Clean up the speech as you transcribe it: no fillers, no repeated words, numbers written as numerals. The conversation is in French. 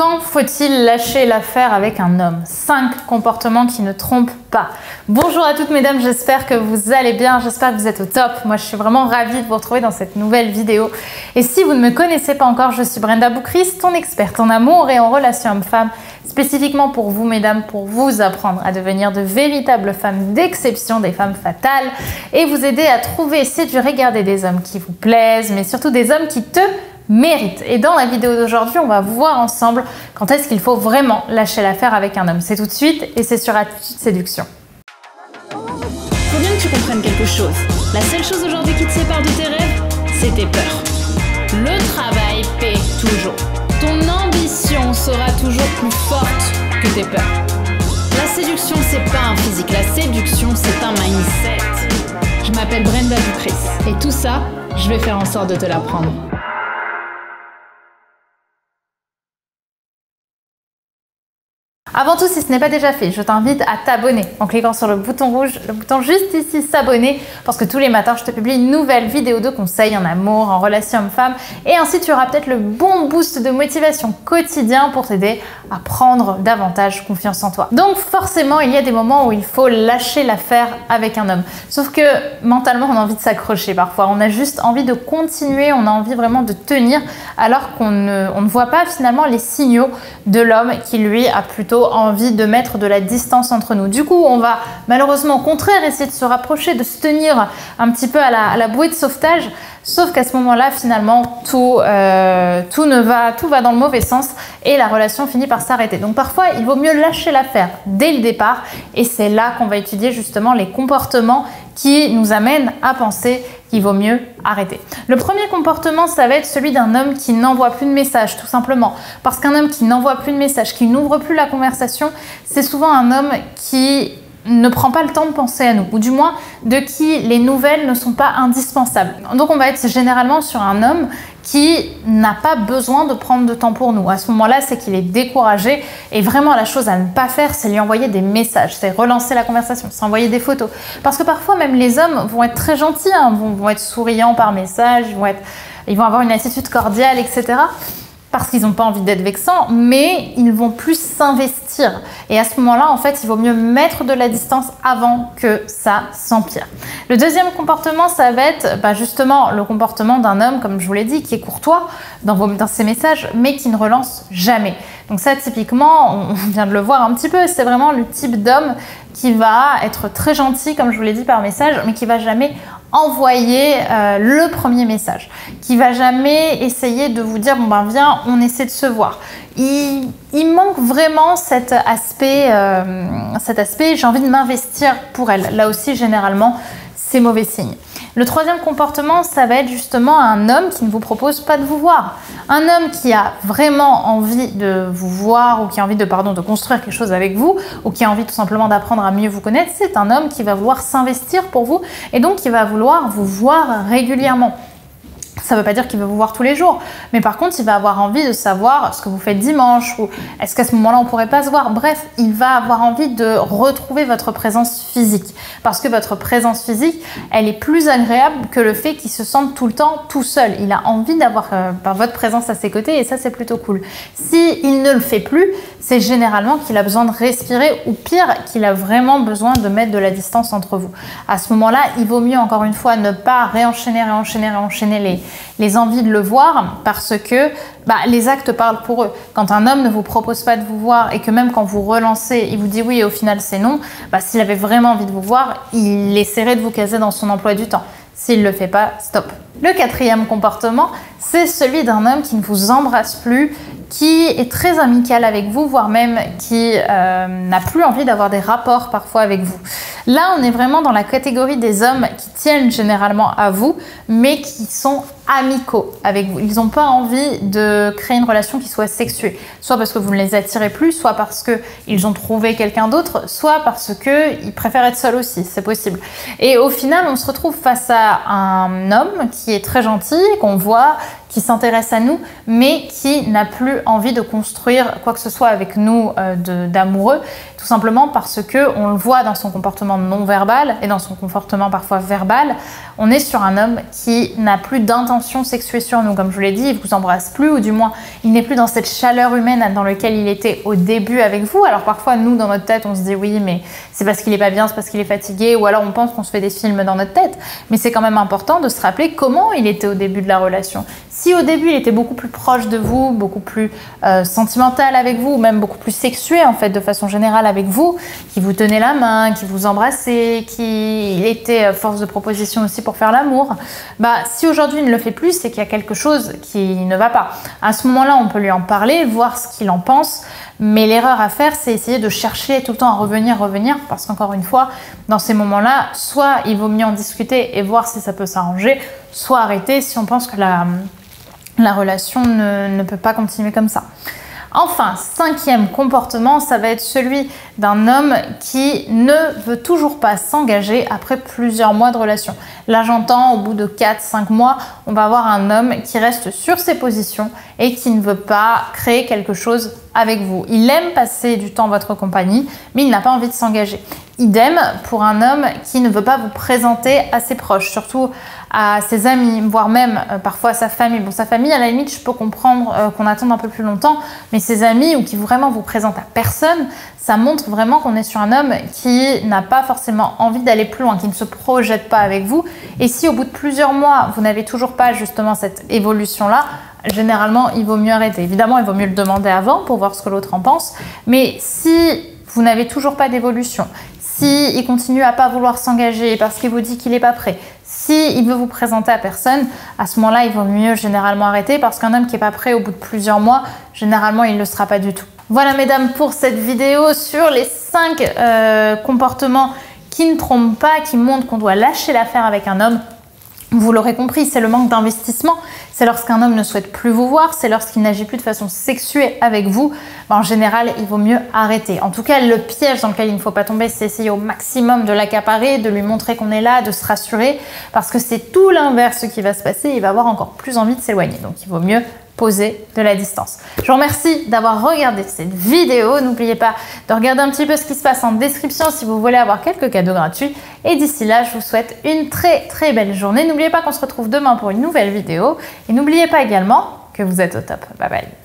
Quand faut-il lâcher l'affaire avec un homme? 5 comportements qui ne trompent pas. Bonjour à toutes mesdames, j'espère que vous allez bien, j'espère que vous êtes au top. Moi je suis vraiment ravie de vous retrouver dans cette nouvelle vidéo. Et si vous ne me connaissez pas encore, je suis Brenda Boukris, ton experte en amour et en relations hommes-femmes, spécifiquement pour vous mesdames, pour vous apprendre à devenir de véritables femmes d'exception, des femmes fatales, et vous aider à trouver, séduire et garder des hommes qui vous plaisent, mais surtout des hommes qui te mérite. Et dans la vidéo d'aujourd'hui, on va voir ensemble quand est-ce qu'il faut vraiment lâcher l'affaire avec un homme. C'est tout de suite et c'est sur Attitude Séduction. Faut bien que tu comprennes quelque chose. La seule chose aujourd'hui qui te sépare de tes rêves, c'est tes peurs. Le travail paie toujours. Ton ambition sera toujours plus forte que tes peurs. La séduction, c'est pas un physique. La séduction, c'est un mindset. Je m'appelle Brenda Boukris et tout ça, je vais faire en sorte de te l'apprendre. Avant tout, si ce n'est pas déjà fait, je t'invite à t'abonner en cliquant sur le bouton rouge, le bouton juste ici, s'abonner, parce que tous les matins, je te publie une nouvelle vidéo de conseils en amour, en relation homme-femme, et ainsi tu auras peut-être le bon boost de motivation quotidien pour t'aider à prendre davantage confiance en toi. Donc forcément, il y a des moments où il faut lâcher l'affaire avec un homme. Sauf que mentalement, on a envie de s'accrocher parfois, on a juste envie de continuer, on a envie vraiment de tenir, alors qu'on ne voit pas finalement les signaux de l'homme qui lui a plutôt envie de mettre de la distance entre nous. Du coup, on va malheureusement au contraire essayer de se rapprocher, de se tenir un petit peu à la bouée de sauvetage, sauf qu'à ce moment-là, finalement, tout va dans le mauvais sens et la relation finit par s'arrêter. Donc parfois, il vaut mieux lâcher l'affaire dès le départ et c'est là qu'on va étudier justement les comportements qui nous amènent à penser qu'il vaut mieux arrêter. Le premier comportement, ça va être celui d'un homme qui n'envoie plus de messages, tout simplement. Parce qu'un homme qui n'envoie plus de messages, qui n'ouvre plus la conversation, c'est souvent un homme qui ne prend pas le temps de penser à nous, ou du moins de qui les nouvelles ne sont pas indispensables. Donc on va être généralement sur un homme qui n'a pas besoin de prendre de temps pour nous. À ce moment-là, c'est qu'il est découragé et vraiment la chose à ne pas faire, c'est lui envoyer des messages, c'est relancer la conversation, c'est envoyer des photos. Parce que parfois même les hommes vont être très gentils, vont être souriants par message, ils vont avoir une attitude cordiale, etc. parce qu'ils n'ont pas envie d'être vexants, mais ils vont plus s'investir. Et à ce moment-là, en fait, il vaut mieux mettre de la distance avant que ça s'empire. Le deuxième comportement, ça va être justement le comportement d'un homme, comme je vous l'ai dit, qui est courtois dans ses messages, mais qui ne relance jamais. Donc ça, typiquement, on vient de le voir un petit peu, c'est vraiment le type d'homme qui va être très gentil, comme je vous l'ai dit, par message, mais qui va jamais envoyer le premier message, qui va jamais essayer de vous dire bon ben viens, on essaie de se voir. Il manque vraiment cet aspect j'ai envie de m'investir pour elle. Là aussi, généralement, c'est mauvais signe. Le troisième comportement, ça va être justement un homme qui ne vous propose pas de vous voir. Un homme qui a vraiment envie de vous voir ou qui a envie de construire quelque chose avec vous ou qui a envie tout simplement d'apprendre à mieux vous connaître, c'est un homme qui va vouloir s'investir pour vous et donc qui va vouloir vous voir régulièrement. Ça ne veut pas dire qu'il veut vous voir tous les jours, mais par contre, il va avoir envie de savoir ce que vous faites dimanche ou est-ce qu'à ce moment-là, on ne pourrait pas se voir. Bref, il va avoir envie de retrouver votre présence physique parce que votre présence physique, elle est plus agréable que le fait qu'il se sente tout le temps tout seul. Il a envie d'avoir votre présence à ses côtés et ça, c'est plutôt cool. S'il ne le fait plus, c'est généralement qu'il a besoin de respirer ou pire, qu'il a vraiment besoin de mettre de la distance entre vous. À ce moment-là, il vaut mieux, encore une fois, ne pas réenchaîner les envies de le voir parce que les actes parlent pour eux. Quand un homme ne vous propose pas de vous voir et que même quand vous relancez, il vous dit oui et au final c'est non, s'il avait vraiment envie de vous voir, il essaierait de vous caser dans son emploi du temps. S'il ne le fait pas, stop. Le quatrième comportement, c'est celui d'un homme qui ne vous embrasse plus, qui est très amical avec vous, voire même qui n'a plus envie d'avoir des rapports parfois avec vous. Là, on est vraiment dans la catégorie des hommes qui tiennent généralement à vous, mais qui sont amicaux avec vous. Ils n'ont pas envie de créer une relation qui soit sexuée, soit parce que vous ne les attirez plus, soit parce qu'ils ont trouvé quelqu'un d'autre, soit parce qu'ils préfèrent être seuls aussi, c'est possible. Et au final, on se retrouve face à un homme qui est très gentil, qu'on voit, qui s'intéresse à nous, mais qui n'a plus envie de construire quoi que ce soit avec nous d'amoureux, tout simplement parce que on le voit dans son comportement non verbal et dans son comportement parfois verbal. On est sur un homme qui n'a plus d'intention sexuée sur nous, comme je vous l'ai dit, il vous embrasse plus, ou du moins il n'est plus dans cette chaleur humaine dans laquelle il était au début avec vous. Alors parfois nous dans notre tête on se dit oui mais c'est parce qu'il est pas bien, c'est parce qu'il est fatigué, ou alors on pense qu'on se fait des films dans notre tête, mais c'est quand même important de se rappeler comment il était au début de la relation. Si au début il était beaucoup plus proche de vous, beaucoup plus sentimental avec vous, même beaucoup plus sexué en fait de façon générale avec vous, qui vous tenait la main, qui vous embrassait, qui était force de proposition aussi pour faire l'amour, bah si aujourd'hui il ne le fait plus, c'est qu'il y a quelque chose qui ne va pas. À ce moment-là, on peut lui en parler, voir ce qu'il en pense, mais l'erreur à faire, c'est essayer de chercher tout le temps à revenir, parce qu'encore une fois, dans ces moments-là, soit il vaut mieux en discuter et voir si ça peut s'arranger, soit arrêter si on pense que la relation ne peut pas continuer comme ça. Enfin, cinquième comportement, ça va être celui d'un homme qui ne veut toujours pas s'engager après plusieurs mois de relation. Là, j'entends, au bout de 4-5 mois, on va avoir un homme qui reste sur ses positions et qui ne veut pas créer quelque chose avec vous. Il aime passer du temps en votre compagnie, mais il n'a pas envie de s'engager. Idem pour un homme qui ne veut pas vous présenter à ses proches, surtout à ses amis, voire même parfois à sa famille. Bon, sa famille, à la limite, je peux comprendre qu'on attende un peu plus longtemps, mais ses amis ou qui vraiment vous présentent à personne, ça montre vraiment qu'on est sur un homme qui n'a pas forcément envie d'aller plus loin, qui ne se projette pas avec vous. Et si au bout de plusieurs mois, vous n'avez toujours pas justement cette évolution-là, généralement, il vaut mieux arrêter. Évidemment, il vaut mieux le demander avant pour voir ce que l'autre en pense, mais si vous n'avez toujours pas d'évolution, si il continue à pas vouloir s'engager parce qu'il vous dit qu'il n'est pas prêt, si il veut vous présenter à personne, à ce moment-là, il vaut mieux généralement arrêter, parce qu'un homme qui n'est pas prêt au bout de plusieurs mois, généralement, il ne le sera pas du tout. Voilà, mesdames, pour cette vidéo sur les 5 comportements qui ne trompent pas, qui montrent qu'on doit lâcher l'affaire avec un homme. Vous l'aurez compris, c'est le manque d'investissement, c'est lorsqu'un homme ne souhaite plus vous voir, c'est lorsqu'il n'agit plus de façon sexuée avec vous. En général, il vaut mieux arrêter. En tout cas, le piège dans lequel il ne faut pas tomber, c'est essayer au maximum de l'accaparer, de lui montrer qu'on est là, de se rassurer, parce que c'est tout l'inverse qui va se passer, il va avoir encore plus envie de s'éloigner. Donc il vaut mieux poser de la distance. Je vous remercie d'avoir regardé cette vidéo. N'oubliez pas de regarder un petit peu ce qui se passe en description si vous voulez avoir quelques cadeaux gratuits. Et d'ici là, je vous souhaite une très belle journée. N'oubliez pas qu'on se retrouve demain pour une nouvelle vidéo. Et n'oubliez pas également que vous êtes au top. Bye bye.